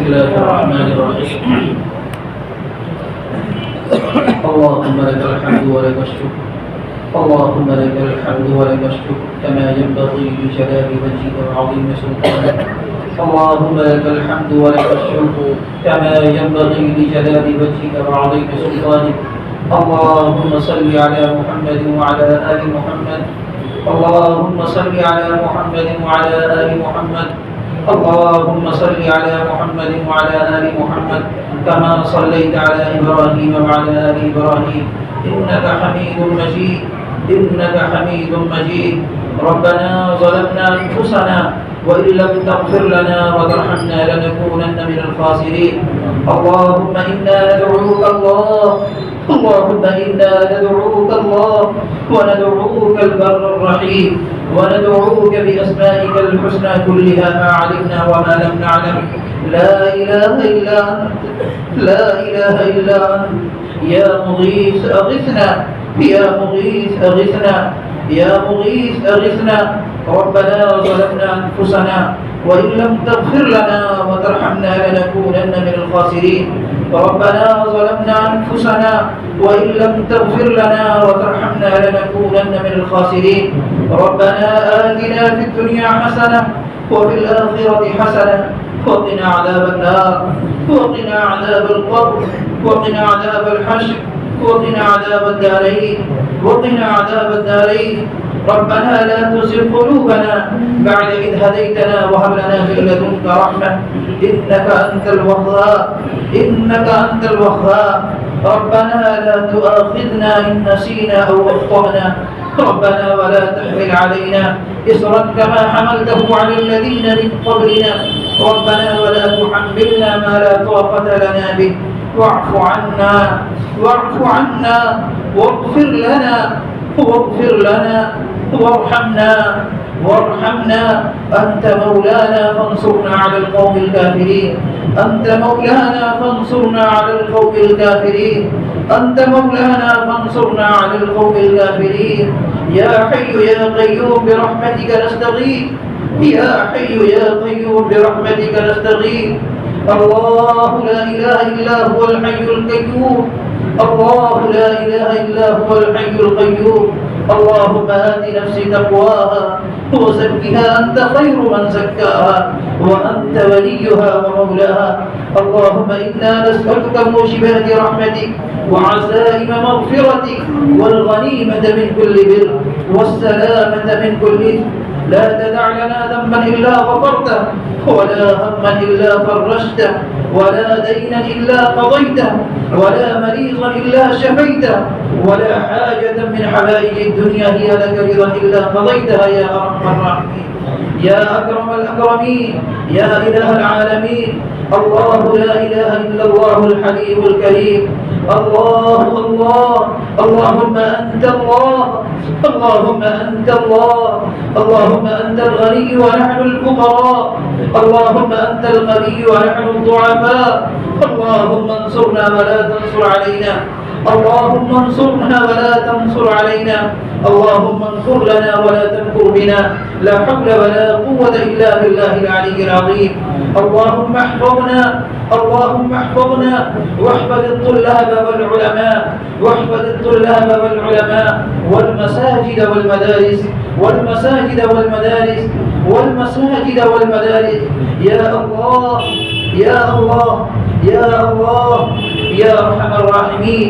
الله الرحمن الرحيم اللهم لك الحمد ولك الشكر اللهم لك الحمد ولك الشكر كما ينبغي لجلال وجهك وعظيم سلطانك اللهم لك الحمد ولك الشكر كما ينبغي لجلال وجهك وعظيم سلطانك اللهم صل على محمد وعلى آل محمد اللهم صل على محمد وعلى آل محمد اللهم صل على محمد وعلى آل محمد كما صليت على إبراهيم وعلى آل إبراهيم إنك حميد مجيد إنك حميد مجيد ربنا ظلمنا أنفسنا وإن لم تغفر لنا وترحمنا لنكونن من الخاسرين اللهم إنا ندعوك اللهم إنا ندعوك وندعوك البر الرحيم وندعوك بأسمائك الحسنى كلها ما علمنا وما لم نعلم لا إله إلا أنت يا مغيث أغثنا يا مغيث أغثنا يا مغيث أغثنا ربنا ظلمنا أنفسنا وإن لم تغفر لنا وترحمنا لنكونن من الخاسرين ربنا ظلمنا أنفسنا وإن لم تغفر لنا وترحمنا لنكونن من الخاسرين ربنا آتنا في الدنيا حسنة وفي الآخرة حسنة وقنا عذاب النار وقنا عذاب القبر وقنا عذاب الحشر وقنا عذاب الدارين ربنا لا تزغ قلوبنا بعد إذ هديتنا وهب لنا من لدنك رحمة إنك أنت الوهاب ربنا لا تؤاخذنا إن نسينا أو أخطأنا ربنا ولا تحمل علينا إصرا كما حملته على الذين من قبلنا ربنا ولا تحملنا ما لا طاقة لنا به واعف عنا واغفر لنا وارحمنا أنت مولانا فانصرنا على القوم الكافرين يا حي يا قيوم برحمتك نستغيث الله لا إله إلا هو الحي القيوم اللهم آت نفسي تقواها وزكها أنت خير من زكاها وأنت وليها ومولاها اللهم إنا نسألك موجبات رحمتك وعزائم مغفرتك والغنيمة من كل بر والسلامة من كل إثم لا تدع لنا ذنبا إلا غفرته ولا هما إلا فرجته ولا دينا إلا قضيته ولا مريضا إلا شفيته ولا حاجة من حوائج الدنيا هي لك رضا إلا قضيتها يا أرحم الراحمين يا أكرم الأكرمين يا إله العالمين الله لا إله إلا الله الحليم الكريم اللهم أنت اللهم أنت الغني ونحن الفقراء اللهم أنت الغني ونحن الضعفاء اللهم انصرنا ولا تنصر علينا اللهم انصرنا ولا تنصر علينا اللهم انصر لنا ولا تنكر بنا لا حول ولا قوة إلا بالله العلي العظيم اللهم احفظنا واحفظ الطلاب والعلماء والمساجد والمدارس يا الله يا أرحم الراحمين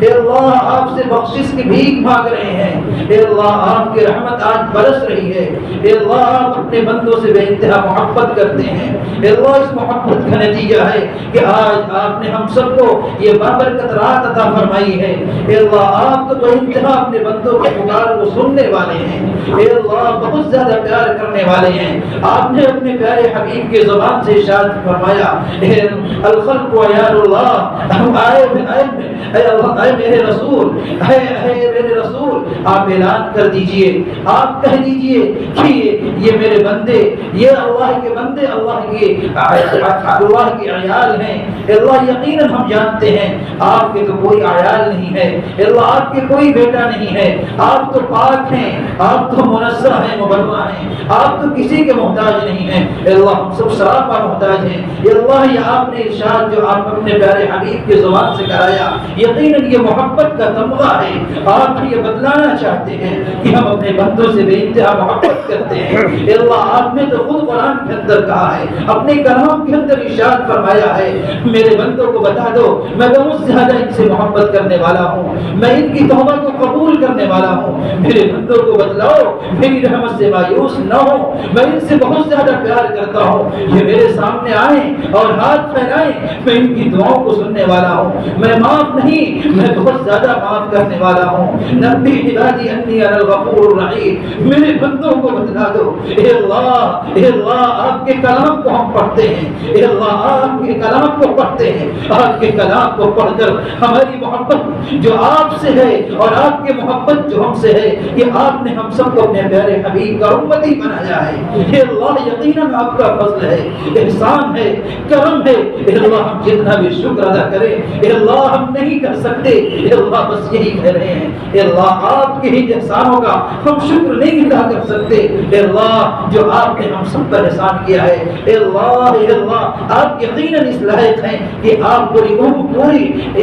اے اللہ آپ سے بخشش کی بھیک مانگ رہے ہیں، اے اللہ آپ کی رحمت آج برس رہی ہے، اے اللہ آپ اپنے بندوں سے بے انتہا محبت کرتے ہیں، اے اللہ اس محبت کا نتیجہ ہے کہ آج آپ نے ہم سب کو یہ بابرکت رات عطا فرمائی ہے، اے اللہ آپ تو بے انتہا اپنے بندوں کے پکار کو سننے والے ہیں، اے اللہ بہت زیادہ پیار کرنے والے ہیں، آپ نے اپنے پیارے حبیب کے زبان سے ارشاد فرمایا الخلق عیال اللہ، اے میرے رسول، اے میرے رسول آپ اعلان کر دیجئے، آپ کہہ دیجئے کہ یہ میرے بندے، یہ اللہ کے بندے اللہ کے عیال ہیں، اللہ یقیناً ہم جانتے ہیں آپ کے تو کوئی عیال نہیں ہے، اللہ آپ کے کوئی بیٹا نہیں ہے، آپ تو پاک ہیں، آپ تو منزہ ہیں، مبرہ ہیں، آپ تو کسی کے محتاج نہیں ہیں، اللہ ہم سب سراپا محتاج ہیں، اللہ یہ آپ نے ارشاد جو آپ اپنے پیارے حبیب کے زبان سے کرایا یقیناً یہ محبت کا تمغہ ہے، آپ یہ بتلانا چاہتے ہیں کہ ہم اپنے بندوں سے بے انتہا محبت کرتے ہیں، اللہ آپ نے تو خود قرآن کے اندر کہا ہے، اپنے کلام کے اندر ارشاد فرمایا ہے میرے بندوں کو بتا دو میں بہت زیادہ ان سے محبت کرنے والا ہوں، میں ان کی توبہ کو قبول کرنے والا ہوں، میرے بندوں کو بتلاؤ میری رحمت سے مایوس نہ ہو، میں ان سے بہت زیادہ پیار کرتا ہوں، یہ میرے سامنے آئیں اور ہاتھ پھیلائیں میں ان کی دعاؤں کو سننے والا ہوں، میں معاف نہیں میں بہت زیادہ معاف کرنے والا ہوں، نبی عبادی انی انا الغفور الرحیم، میرے بندوں کو بتلا دو، اے اللہ آپ کے کلام کو ہم پڑھتے ہیں، اے اللہ آپ کے کلام کو پڑھتے ہیں، آپ کے کلام کو پڑھ کر ہماری محبت جو آپ سے ہے اور آپ کے محبت جو ہم سے ہے کہ آپ نے ہم سب کو اپنے پیارے حبیب کا امتی بنایا ہے، اے اللہ یقیناً آپ کا فضل ہے، احسان ہے، کرم ہے، اے اللہ ہم جتنا بھی شکر ادا کریں اے اللہ ہم نہیں کر سکتے، اے اللہ بس یہی کہہ رہے ہیں اے اللہ آپ کے ہی احسانوں کا ہم شکر نہیں ادا کر سکتے، اے اللہ جو آپ نے ہم سب پر احسان کیا ہے، اے اللہ آپ یقیناً اس لائق ہیں کہ آپ پوری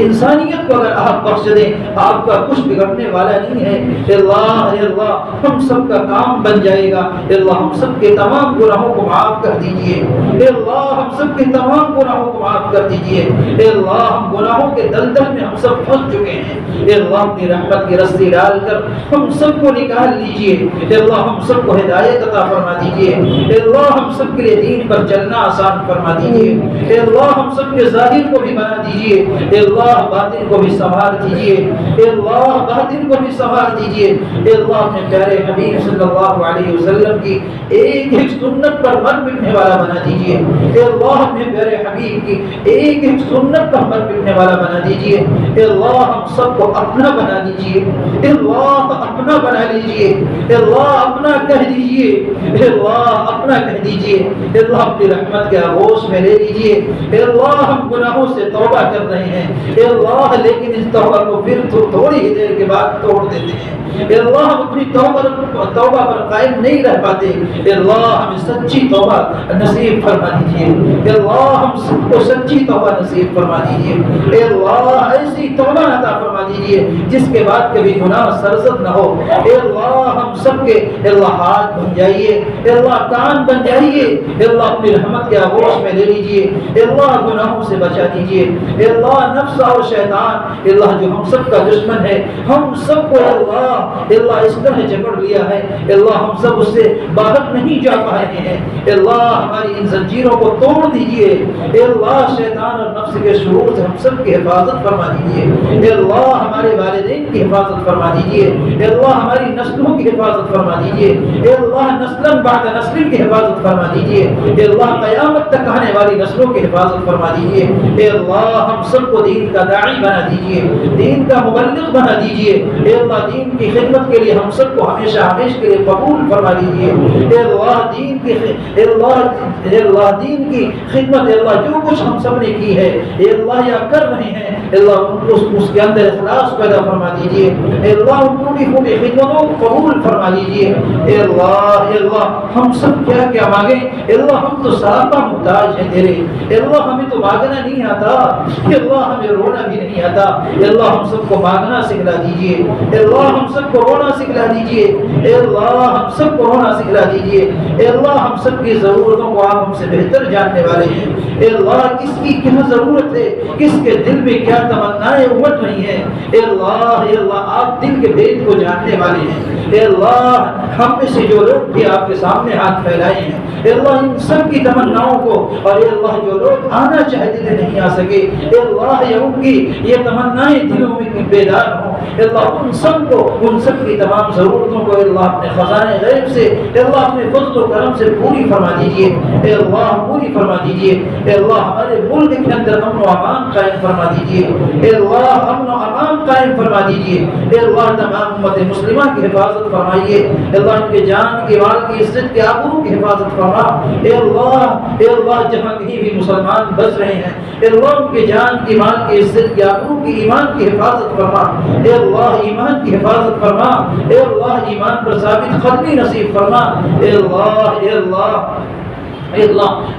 انسانیت کو اگر آپ بخش دیں آپ کا کچھ بگڑنے والا نہیں ہے، اے اللہ ہم سب کا کام بن جائے گا، اے اللہ ہم سب کے تمام گناہوں کو معاف کر دیجئے، اے اللہ ہم سب کے تمام گناہوں کو معاف کر دیجئے، اے اللہ ہم گناہوں کے دلدل میں ہم سب پھنس چکے ہیں، اے اللہ اپنی رحمت کی رسی ڈال کر ہم سب کو نکال لیجئے، اے اللہ ہم سب کو ہدایت عطا فرما دیجئے، اے اللہ ہم سب کے لیے دین پر چلنا آسان فرما دیجئے، اے اللہ ہم سب کے ظاہر کو بھی بنا دیجئے، اے اللہ باطن کو بھی سنوار دیجئے، اے اللہ باطن کو بھی سنوار دیجئے، اے اللہ اپنے پیارے حبیب صلی اللہ علیہ وسلم کی ایک ایک سنت پر مر مٹنے والا بنا دیجئے، اے اللہ اپنے پیارے حبیب کی ایک ایک سنت پر مر مٹنے والا بنا دیجئے، اے اللہ ہم سب کو اپنا بنا دیجئے، اے اللہ اپنا بنا لیجئے، اے اللہ اپنا کہہ دیجئے، اے اللہ اپنا کہہ دیجئے، اے اللہ اپنی رحمت کے آغوش میں لے لیجئے، اے اللہ ہم گناہوں سے توبہ کر رہے ہیں، اے اللہ لیکن اس توبہ کو پھر تھوڑی ہی دیر کے بعد توڑ دیتے ہیں، اے اللہ ہم اپنی توبہ پر قائم نہیں رہ پاتے، اے اللہ ہمیں سچی توبہ نصیب فرما دیجئے، اے اللہ ہم سب کو سچی توبہ نصیب فرما دیجئے، اے اللہ ایسی توبہ عطا فرما دیجئے جس کے بعد کبھی گناہ سرزد نہ ہو، اے اللہ ہم سب کے اے اللہ ہاتھ بن جائیے، اے اللہ کان بن جائیے، اے اللہ اپنی رحمت کے آغوش میں لے لیجئے، اے اللہ گناہوں سے بچا دیجئے، اے اللہ نفس اور شیطان اے اللہ جو ہم سب کا دشمن ہے ہم سب کو اے اللہ اس طرح جکڑ لیا ہے، اے اللہ ہم سب اس سے باہر نہیں جا پا رہے ہیں، اے اللہ ہماری ان زنجیروں کو توڑ دیجئے، اے اللہ شیطان اور نفس کے شرور سے ہم سب کی حفاظت فرما دیجئے، اے اللہ ہمارے والدین کی حفاظت فرما دیجئے، اے اللہ ہماری نسلوں کی حفاظت فرما دیجئے، اے اللہ نسلاً بعد نسل کی حفاظت فرما دیجئے، اے اللہ قیامت تک آنے والی نسلوں کی حفاظت فرما دیجئے، اے اللہ ہم سب کو دین کا داعی بنا دیجئے، دین کا مبلغ بنا دیجئے، اے اللہ دین کی خدمت کے لیے ہم سب کو ہمیشہ ہمیشہ کے لیے قبول فرما لیجئے، اے اللہ دین کی خدمت اے اللہ جو کچھ ہم سب نے کی ہے اے اللہ یا کر رہے ہیں اے اللہ اس کے اندر اخلاص پیدا فرما دیجئے، اے اللہ ان ٹوٹی پھوٹی خدمتوں کو قبول فرما لیجئے، اے اللہ ہم سب کیا کیا مانگیں، اے اللہ ہم تو سراپا محتاج ہیں تیرے، اے اللہ ہمیں تو مانگنا نہیں آتا، اے اللہ ہمیں رونا بھی نہیں آتا، اے اللہ ہم سب کو مانگنا سکھلا دیجئے، اے اللہ ہم سب سب کو رونا سکھلا دیجیے، اے اللہ ہم سب کو رونا سکھلا دیجیے، اے اللہ ہم سب کی ضرورتوں کو آپ ہم سے بہتر جاننے والے ہیں، اے اللہ کس کی کیا ضرورت ہے، کس کے دل میں کیا تمنائیں امٹ رہی ہیں، اے اللہ آپ دل کے بھید کو جاننے والے ہیں، اے اللہ ہم میں سے جو لوگ بھی آپ کے سامنے ہاتھ پھیلائے ہیں، اے اللہ ان سب کی تمناؤں کو، اور اے اللہ جو لوگ آنا چاہتے تھے نہیں آ سکے، اے اللہ ان کی یہ تمنائیں دلوں میں بیدار ہوں، اے اللہ ان سب کی تمام ضرورتوں کو اے اللہ اپنے خزانے غیب سے اے اللہ اپنے فضل و کرم سے پوری فرما دیجیے، اے اللہ پوری فرما دیجیے، اے اللہ ہمارے ملک کے اندر امن و امان قائم فرما دیجیے، اے اللہ امن و امان قائم فرما دیجیے، اے اللہ تمام امت مسلمہ کی حفاظت فرمائیے، اے اللہ ان کے جان کی مال کی عزت کے آبرو کی حفاظت فرما، اے اللہ جہاں کہیں بھی مسلمان بس رہے ہیں اے اللہ ان کے جان کی مال کی عزت کی آبرو کی ایمان کی حفاظت فرما، اے اللہ ایمان کی حفاظت فرما، اے اللہ ایمان پر ثابت قدمی نصیب فرما، اے اللہ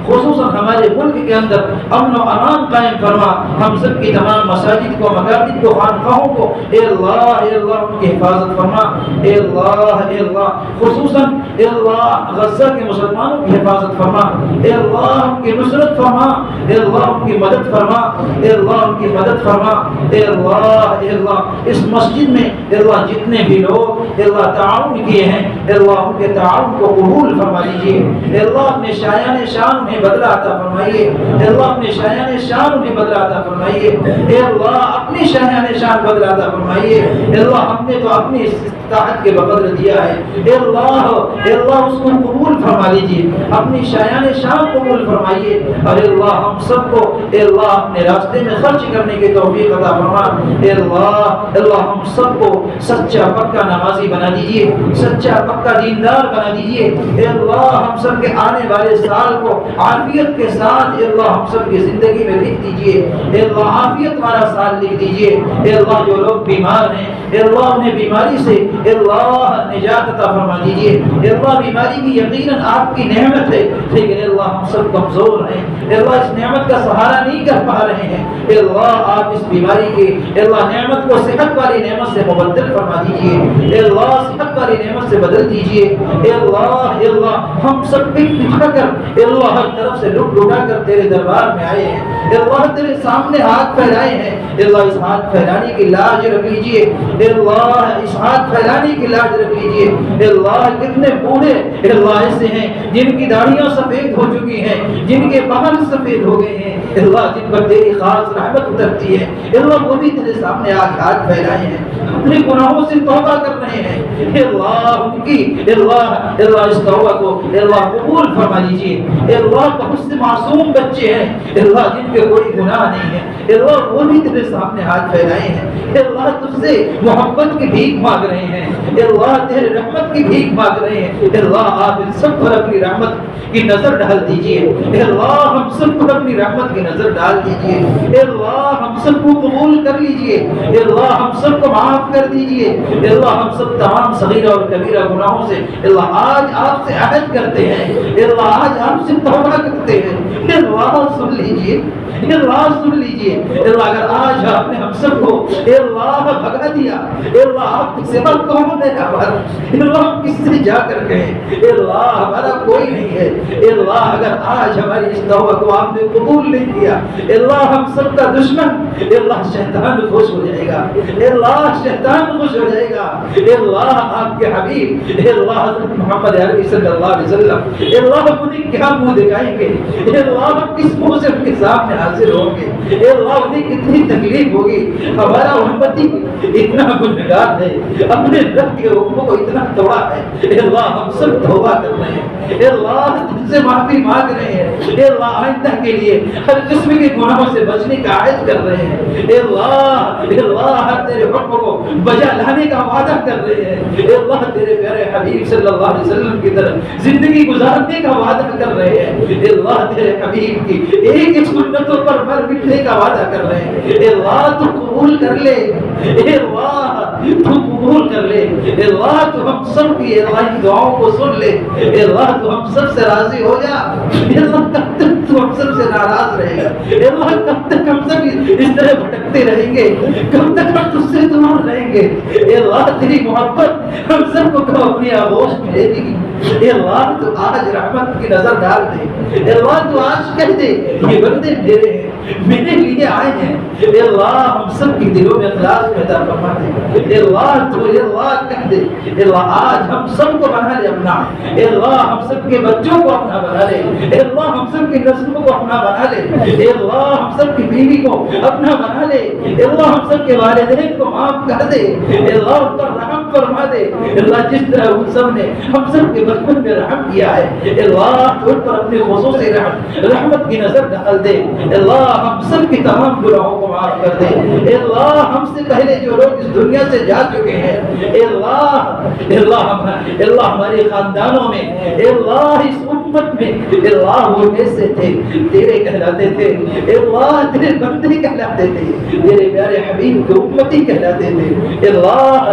خصوصاً ہمارے ملک کے اندر امن و امان قائم فرما، ہم سب کی تمام مساجد کو، مکاتب کو، خانقاہوں کو اے اللہ ان کی حفاظت فرما، اے اللہ خصوصاً اے اللہ غزہ کے مسلمانوں کی حفاظت فرما، اے اللہ ان کی نصرت فرما، اے اللہ ان کی مدد فرما، اے اللہ ان کی مدد فرما، اے اللہ اس مسجد میں اے اللہ جتنے بھی لوگ اے اللہ تعاون کیے ہیں اے اللہ ان کے تعاون کو قبول فرما لیجیے، اے اللہ اپنے شایان شان انہیں بدلہ عطا فرمائیے، اے اللہ اپنے شایان شان انہیں بدلہ عطا فرمائیے، اے اللہ اپنی شایان شان بدلہ عطا فرمائیے، اے اللہ ہم نے تو اپنی استطاعت کے بقدر دیا ہے، اے اللہ اس کو قبول فرما لیجیے، اپنی شایان شان قبول فرمائیے، اور اے اللہ ہم سب کو اے اللہ اپنے راستے میں خرچ کرنے کی توفیق عطا فرما، اے اللہ ہم سب کو سچا پکا نمازی بنا دیجیے، سچا پکا دیندار بنا دیجیے، اے اللہ ہم سب کے آنے والے سال کو عافیت کے ساتھ اے اللہ ہم سب کی زندگی میں لکھ دیجیے، اے اللہ عافیت والا سال لکھ دیجیے، اے اللہ جو لوگ بیمار ہیں اے اللہ انہیں بیماری سے اے اللہ نجات عطا فرما دیجیے، اے اللہ بیماری بھی یقیناً آپ کی نعمت ہے لیکن اے اللہ ہم سب کمزور ہیں، اے اللہ اس نعمت کا سہارا نہیں کر پا رہے ہیں، اے اللہ آپ اس بیماری کے اے اللہ نعمت کو صحت والی نعمت سے مبدل فرما دیجیے، اے اللہ صحت والی نعمت سے بدل دیجیے، اے اللہ ہم سب پٹھا کر اے اللہ ہر طرف سے لٹ لٹا کر تیرے دربار میں آئے ہیں، اے اللہ تیرے سامنے ہاتھ پھیلائے ہیں، اے اللہ اس ہاتھ پھیلانے کی لاج رکھ لیجیے، اے اللہ اس ہاتھ پھیلانے کی لاج رکھ لیجیے، اے اللہ کتنے بوڑھے اے اللہ ایسے ہیں جن کی داڑھیاں سفید ہو چکی ہیں، جن کے بال سفید ہو گئے ہیں، اے اللہ جن پر تیری خاص رحمت اترتی ہے، اے اللہ وہ بھی تیرے سامنے آج ہاتھ پھیلائے ہیں، اپنے گناہوں سے توبہ کر رہے ہیں، اے اللہ ان کی اے اللہ اس توبہ کو اے اللہ قبول فرما لیجیے، اے اللہ بہت سے معصوم بچے ہیں اے اللہ جن کے کوئی گناہ نہیں ہے، اے اللہ وہ بھی تیرے سامنے ہاتھ پھیلائے ہیں، اے اللہ تجھ سے محبت کی بھیک مانگ رہے ہیں، اے اللہ تیرے رحمت کی بھیک مانگ رہے ہیں، اے اللہ آپ ان سب پر اپنی رحمت کی نظر ڈال دیجیے، اے اللہ ہم سب پر اپنی رحمت کی نظر ڈال دیجیے، اے اللہ ہم سب کو قبول کر لیجیے، اے اللہ ہم سب کو معاف کر دیجیے، اے اللہ ہم سب تمام صغیرہ اور کبیرہ گناہوں سے اے اللہ آج آپ سے عہد کرتے ہیں، اے اللہ آج آپ سے توبہ کرتے ہیں، اے اللہ سن لیجیے، اے اللہ سن لیجیے، اے اللہ اگر آج آپ نے ہم سب کو اے اللہ بھگا دیا، اے اللہ آپ کی سوا کون ہے ہمارا، اے اللہ ہم کس سے جا کر کہیں، اے اللہ ہمارا کوئی نہیں ہے، اے اللہ اگر آج ہماری اس توبہ کو آپ نے قبول نہیں کیا، اے اللہ ہم سب کا دشمن اے اللہ شیطان خوش ہو جائے گا، اے اللہ شیطان خوش ہو جائے گا، اے اللہ آپ کے حبیب اے اللہ حضرت محمد عربی صلی اللہ علیہ وسلم اے اللہ انہیں کیا منہ دکھائیں گے، اے اللہ کس منہ سے ان کے سامنے حاضر ہوں گے، اے اللہ انہیں کتنی تکلیف ہوگی، ہمارا امتی اتنا گنہگار ہے، اپنے رب کے حکموں کو اتنا توڑا ہے، اے اللہ ہم سب توبہ کر رہے ہیں، اے اللہ تم سے معافی مانگ رہے ہیں، اے اللہ آئندہ کے لیے ہر قسم کے گناہوں سے بچنے کا عہد کر رہے ہیں، اے اللہ ہر تیرے حکم کو بجا لانے کا وعدہ کر رہے ہیں، اے اللہ تیرے پیارے حبیب صلی اللہ علیہ وسلم کی طرح زندگی گزارنے کا وعدہ کر رہے ہیں، اے اللہ تیرے حبیب کی ایک ایک سنتوں پر مر مٹنے کا وعدہ کر رہے ہیں، اے اللہ تو قبول کر لے، اے اللہ تو قبول کر لے، اے اللہ تو ہم سب کی اے اللہ دعاؤں کو سن لے، اے اللہ تو ہم سب سے راضی ہو جا، اے اللہ تو ہم سب سے ناراض رہے گا؟ اے اللہ کب تک ہم سب اس طرح بھٹکتے رہیں گے؟ کب تک ہم تجھ سے دور رہیں گے؟ اے اللہ تیری محبت ہم سب کو کب اپنی آغوش میں لے گی؟ اے اللہ تو آج رحمت کی نظر ڈال دے۔ اے اللہ تو آج کہہ دے یہ بندے میرے ہیں، میرے لیے آئے ہیں۔ اے اللہ ہم سب کے دلوں میں اخلاص پیدا فرما دے۔ اے اللہ تو اے اللہ کہہ دے اے اللہ آج ہم سب کو بنا لے اپنا۔ اے اللہ ہم سب کے بچوں کو اپنا بنا لے۔ اے اللہ ہم سب کے نسلوں کو اپنا بنا لے۔ اے اللہ ہم سب کی بیوی کو اپنا بنا لے۔ اے اللہ ہم سب کے والدین کو معاف کر دے۔ اے اللہ ان پر رحم فرما دے۔ اے اللہ جس طرح ان سب نے ہم سب کے بچپن میں رحم کیا ہے، اے اللہ تو ان پر اپنے خصوصی رحمت کی نظر ڈال دے۔ اے اللہ ہم سب کی تمام گناہوں کو معاف کر دے۔ اے اللہ ہم سے پہلے جو لوگ اس دنیا سے جا چکے ہیں، اے اللہ ہمارے خاندانوں میں، اے اللہ اس امت میں، اے اللہ وہ کیسے تھے؟ تیرے کہلاتے تھے، اے اللہ تیرے بندے کہلاتے تھے، تیرے پیارے حبیب کے امتی کہلاتے تھے۔ اے اللہ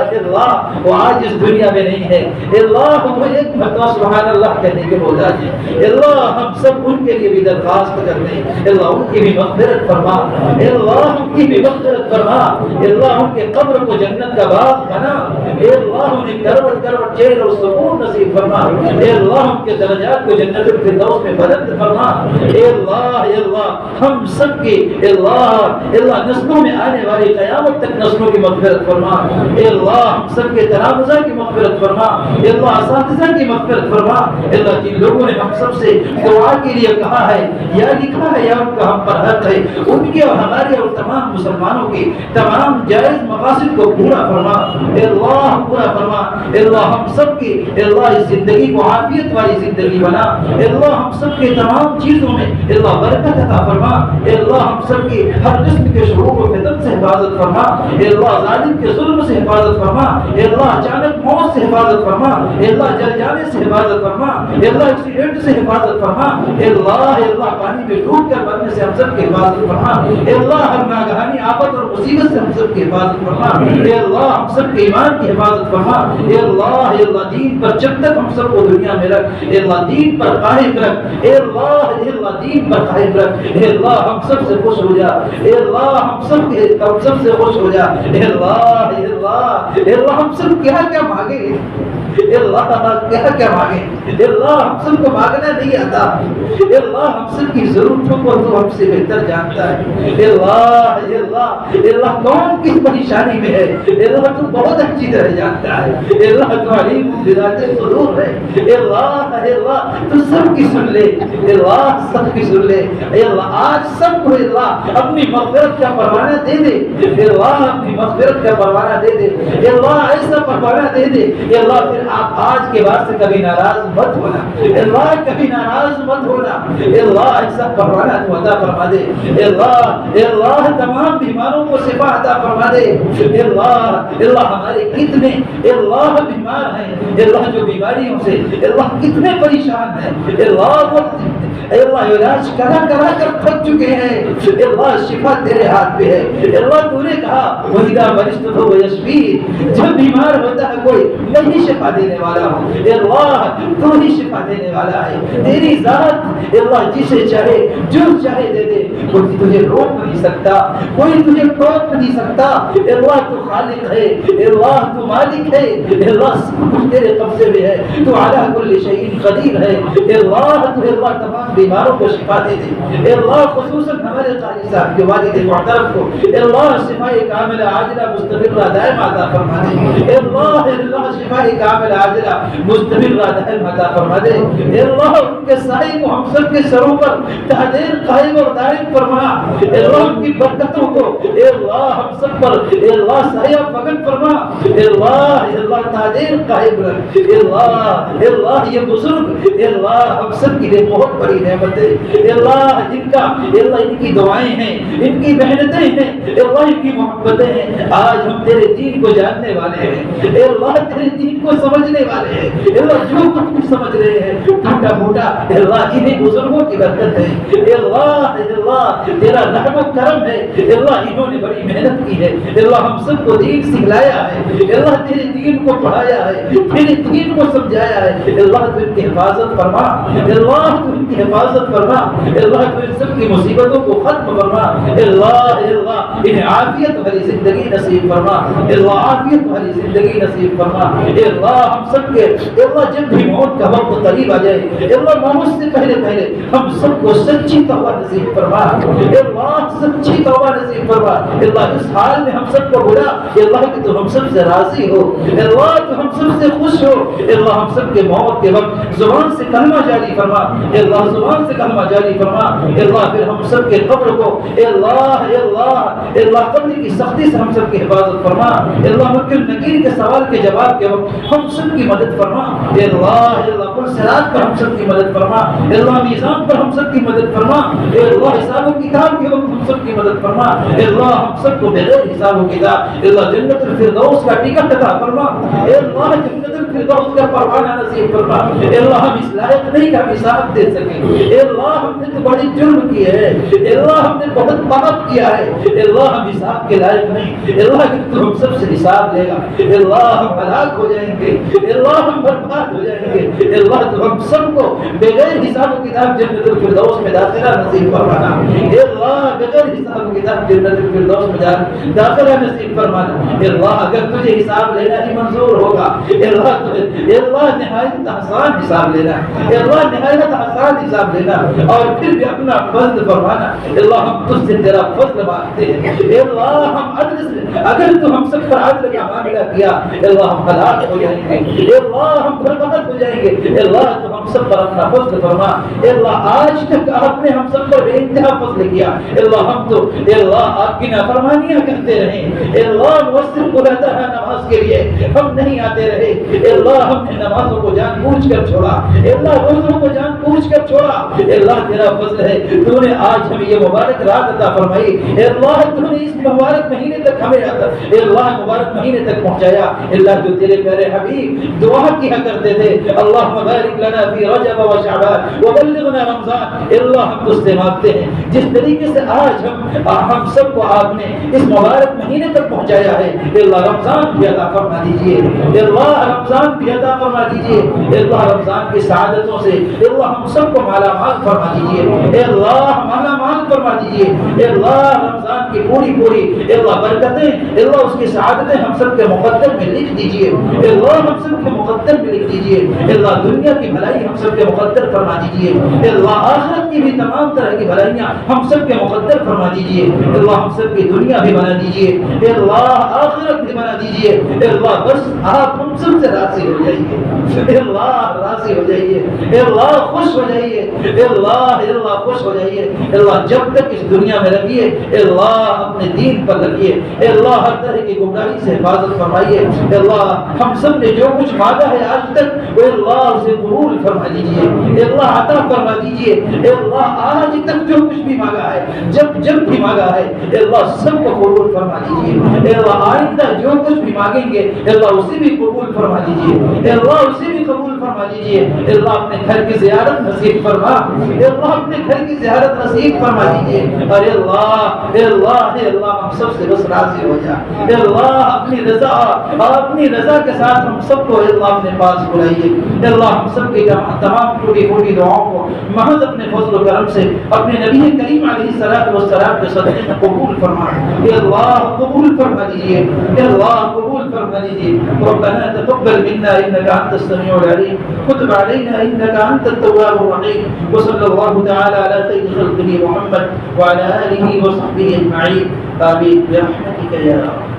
وہ آج اس دنیا میں نہیں ہے۔ اے اللہ وہ ایک مرتبہ سبحان اللہ کہنے کے محتاج ہے۔ اے اللہ ہم سب ان کے لیے بھی درخواست کرتے ہیں، اے اللہ ان کی بھی مغفرت فرما، اے اللہ ان کی بھی مغفرت فرما، اے اللہ ان کے قبر کو جنت کا باغ بنا، اے اللہ انہیں کروٹ کروٹ چیر اور سکون نصیب فرما، اے اللہ ان کے درجات کو جنت الفردوس میں بلند فرما۔ اے اللہ ہم سب کی اے اللہ نسلوں میں آنے والی قیامت تک نسلوں کی مغفرت فرما۔ اے اللہ ہم سب کے تلامذہ کی مغفرت فرما، اے اللہ اساتذہ کی مغفرت فرما۔ اے اللہ جن لوگوں نے ہم سب سے دعا کے لیے کہا ہے یا لکھا ہے یا ان کا ہم پر حق ہے، ان کے اور ہمارے اور تمام مسلمانوں کے تمام جائز مقاصد کو پورا فرما۔ اے اللہ پورا فرما۔ اے اللہ ہم سب کی اے اللہ اس زندگی کو عافیت والی زندگی بنا۔ اے اللہ ہم سب کے تمام چیزوں میں اے اللہ برکت عطا فرما۔ اے اللہ ہم سب کی ہر قسم کے شرور و فتن سے حفاظت فرما۔ اے اللہ ظالم کے ظلم سے حفاظت فرما۔ اے اللہ اچانک موت سے حفاظت فرما۔ اے اللہ جل جانے سے حفاظت فرما۔ اے اللہ ایکسیڈنٹ سے حفاظت فرما۔ اے اللہ پانی میں ڈوب کر مرنے سے ہم سب کی حفاظت فرما۔ اے اللہ ہر ناگہانی آفت اور مصیبت سے ہم سب کی حفاظت فرما۔ اے اللہ ہم سب کے ایمان کی حفاظت فرما۔ اے اللہ دین پر جب تک ہم سب کو دنیا میں رکھ، اے اللہ دین پر قائم رکھ۔ اے اللہ دین پر قائم رکھ۔ اے اللہ ہم سب سے خوش ہو جا۔ اے اللہ ہم سب سے خوش ہو جا۔ اے اللہ ہم سب کیا کیا مانگے، اے اللہ کیا کیا مانگے، اے اللہ ہم سب کو مانگنا نہیں آتا، اے اللہ ہم سب کی ضرورتوں کو تو ہم سے بہتر جانتا ہے۔ اے اللہ کون کس پریشانی میں ہے، اے اللہ تو بہت اچھی طرح جانتا ہے۔ اے اللہ تو علیم بذات الصدور ہے۔ اے اللہ تو سب کی سن لے، اے اللہ سب کی سن لے۔ اے اللہ آج سب کو اے اللہ اپنی مغفرت کا پروانہ دے دے، اے اللہ اپنی مغفرت کا پروانہ دے دے، اے اللہ ایسا پروانہ دے دے، اے اللہ پھر آپ آج کے بعد سے کبھی ناراض مت ہونا، اے اللہ کبھی ناراض مت ہونا، اے اللہ ایسا پروانہ تو عطا فرما دے۔ اے اللہ تمام بیماروں کو شفا عطا فرما دے۔ اے اللہ ہمارے کتنے اے اللہ بیمار ہیں، اے اللہ جو بیماریوں سے اے اللہ کتنے پریشان ہیں، اے اللہ علاج کرا کر تھک چکے ہیں، اے اللہ شفا تیرے ہاتھ پہ ہے۔ اے اللہ تو نے کہا وَإِذَا مَرِضْتُ فَهُوَ يَشْفِينِ، جب بیمار ہوتا ہے کوئی میں ہی شفا دینے والا ہوں۔ اے اللہ تو ہی شفا دینے والا ہے، تیری ذات اے اللہ جسے چاہے جو چاہے دے دے، کوئی تجھے روک نہیں سکتا، کوئی تجھے ٹوک نہیں سکتا۔ اے اللہ تو خالق ہے، اے اللہ تو مالک ہے، اے اللہ سب کچھ تیرے قبضے میں ہے، تو علی کل شیء قدیر ہے۔ اے اللہ تو اے اللہ تمام بیماروں کو شفا دے دے۔ اے اللہ خصوصاً ہمارے قاری صاحب کے والد محترم کو اے اللہ شفاء کاملہ عاجلہ مستمرہ دائم عطا فرما دے۔ اے اللہ شفاء کاملہ عاجلہ مستمرہ دائم عطا فرما دے۔ اے اللہ ان کے سائے کو ہم سب کے سروں پر تحدیر قائم اور دائم فرما۔ اے اللہ ان کی برکتوں کو اے اللہ ہم سب پر اے اللہ سایہ فگن فرما۔ اے اللہ تحدیر قائم رکھ۔ اے اللہ یہ بزرگ اے اللہ ہم سب کے لیے بہت بڑی نعمت ہے۔ اے اللہ ان کی دعائیں ہیں، ان کی محنتیں ہیں، اے اللہ ان کی محبتیں ہیں، آج ہم تیرے دین کو جاننے والے ہیں، اے اللہ تیرے دین کو سمجھنے والے ہیں۔ اے اللہ جو کچھ سمجھ رہے ہیں ٹوٹا موٹا اے اللہ انہیں بزرگوں کی برکت ہے۔ اے اللہ تیرا رحمت کرم ہے اللہ انہوں نے بڑی محنت کی ہے اللہ ہم سب کو دین سکھلایا ہے اللہ تیرے دین کو پڑھایا ہے تیرے دین کو سمجھایا ہے اللہ تو ان کی حفاظت فرما اللہ تو ان کی حفاظت فرما اللہ تو ان سب کی مصیبتوں کو ختم فرما اللہ انہیں عافیت بھری زندگی نصیب فرما اللہ عافیت بھری زندگی نصیب فرما اللہ ہم سب کے اللہ جب بھی موت کا وقت قریب آ جائے اللہ موت سے پہلے ہم سب کو سچی توبہ نصیب فرما اللہ سچی توبہ نصیب فرما اللہ اس حال میں ہم سب کو بلا اللہ کہ تو ہم سب سے راضی ہو اللہ تو ہم سب سے خوش ہو اللہ ہم سب کے موت کے وقت زبان سے کلمہ جاری فرما اللہ زبان سے کلمہ جاری فرما اللہ پھر ہم سب کے قبر کو اللہ قبر کی سختی سے ہم سب کی حفاظت فرما اللہ منکر نکیر کے سوال کے جواب کے وقت ہم سب کی مدد فرما اللہ پل صراط پر ہم سب کی مدد فرما اللہ میزان پر ہم سب کی مدد فرما اللہ حساب و کتاب کے وقت ہم سب کی مدد فرما اللہ ہم سب کو بغیر حساب و کتاب اللہ جنت الفردوس کا ٹکٹ عطا فرما اللہ جنت الفردوس کا پروانہ نصیب فرما اللہ ہم اس لائق نہیں کہ ہم حساب دے سکیں اللہ ہم نے تو بڑی جرم کی ہے اللہ ہم نے بہت پاپ کیا ہے اللہ ہم حساب کے لائق نہیں اللہ کہ تو ہم سب سے حساب لے گا اللہ ہم ہلاک ہو جائیں گے اللہ ہم برباد ہو جائیں گے اللہ تو ہم سب کو بغیر حساب و کتاب جنت الفردوس میں داخلہ نصیب فرمانا اللہ بغیر حساب و کتاب جنت الفردوس میں داخلہ نصیب فرمانا اللہ اگر تجھے حساب لینا ہی منظور ہوگا اللہ نہایت آسان حساب لینا اللہ نہایت آسان حساب لینا اور پھر بھی اپنا فضل فرمانا اللہ ہم تجھ سے تیرا فضل مانگتے ہیں اللہ ہم عدل سے اگر تو ہم سب پر عدل کا معاملہ کیا اللہ ہم ہلاک ہو جائیں گے اللہ ہم برباد ہو جائیں گے اللہ تو ہم سب پر اپنا فضل فرما اللہ آج تک آپ نے ہم سب پر بے انتہا فضل کیا اللہ ہم تو اللہ آپ کی نافرمانیاں کرتے رہے اللہ مؤثر کو رہتا ہے نماز کے لیے ہم نہیں آتے رہے اللہ ہم نے نمازوں کو جان بوجھ کر چھوڑا اللہ روزوں کو جان بوجھ کر چھوڑا اللہ تیرا فضل ہے تو نے آج ہمیں یہ مبارک رات عطا فرمائی اللہ تو نے اس مبارک مہینے تک ہمیں اللہ مبارک مہینے تک پہنچایا اللہ جو تیرے پیارے حبیب دعا کیا کرتے تھے اللہم بارک لنا فی رجب و شعبان وبلغنا رمضان اللہ ہم تجھ سے مانگتے ہیں جس طریقے سے آج ہم سب کو آپ نے اس مبارک مہینے تک پہنچایا ہے اللہ رمضان بھی عطا فرما دیجئے اللہ رمضان بھی عطا فرما دیجئے اللہ رمضان کی سعادتوں سے اللہ ہم سب کو مالا مال فرما دیجئے اللہ مالا مال فرما دیجئے اللہ رمضان کی پوری اللہ برکتیں اللہ اس کی سعادتیں ہم سب کے مقدر میں لکھ دیجئے اللہ ہم سب کے مقدر میں لکھ دیجئے اللہ دنیا کی بھلائی ہم سب کے مقدر فرما دیجئے اللہ آخرت کی بھی تمام طرح کی بھلائیاں ہم سب کے مقدر فرما دیجئے اللہ ہم سب کی دنیا بھی بنا دیجئے اللہ آخرت بھی بنا دیجئے اللہ بس آپ ہم سب سے راضی ہو جائیے اللہ راضی ہو جائیے اللہ خوش ہو جائیے اللہ خوش ہو جائیے اللہ جب تک اس دنیا میں رکھیے اللہ اپنے دین پر رکھیے اللہ ہر طرح کی گمراہی سے حفاظت فرمائیے اللہ ہم سب نے جو کچھ مانگا ہے آج تک وہ اللہ اسے قبول فرما دیجیے اللہ عطا فرما دیجیے اللہ آج تک جو کچھ بھی مانگا ہے جب بھی مانگا ہے اللہ سب کو قبول فرما دیجیے اللہ آئندہ جو کچھ بھی مانگیں گے اللہ اسے بھی قبول فرما دیجیے اللہ اسے بھی قبول فرما دیجیے اللہ اپنے گھر کی زیارت نصیب فرما اللہ اپنے گھر کی زیارت نصیب فرما دیجیے اور اللہ ہم سب سے بس راضی ہو جا اللہ اپنی رضا کے ساتھ ہم سب کو اللہ اپنے پاس بلائیے اللہ ہم سب کی تمام ٹوٹی دعاؤں کو محض اپنے فضل و کرم سے اپنے نبی کریم علیہ الصلوۃ والسلام کے صدقے میں قبول فرما اللہ قبول فرما دیجیے اللہ قبول فرما دیجیے ربنا تقبل منا انك انت السميع العليم وتب علينا انك انت التواب الرحيم وصلى الله تعالى على خير خلقه محمد وعلى اله وصحبه اجمعين آمين برحمتك يا رب